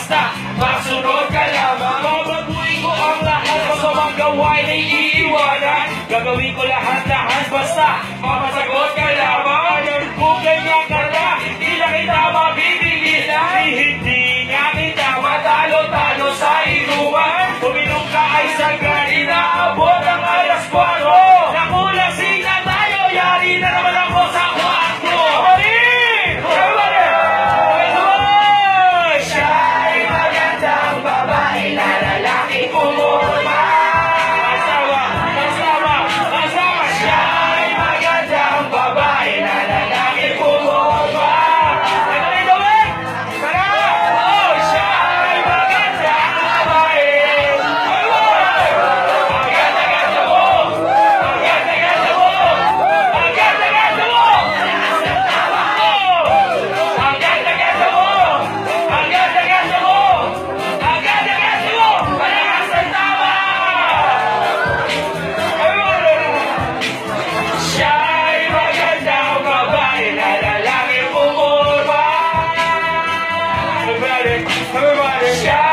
basta masunod ka lamang. Babaguhin ko ang lahat, masamang gawain ay iiwanan. Gagawin ko lahat-lahat basta mapasagot ka lamang. Kung ganyan ka na, hindi na kita mabibilisan. Hindi nga kita matalo-talo sa inuman. Uminom ka ay sagad, inaabot ang alas 4. Nakulang sina tayo, yari na naman ako sa kwarto. Harin! Siya ay magandang babae na lalaki pumulma. Asawa! Siya ay magandang babae na lalaki pumulma. Ano na gawin? Tara! Oh, siya ay magandang babae. Ang ganda-ganda mo! Ang ganda-ganda mo! Ang ganda-ganda mo! Ang ganda-ganda mo! Ang ganda-ganda mo! Ang ganda-ganda mo! Malakas ang tama! Siya ay magandang babae na lalaki pumulma. Everybody, siya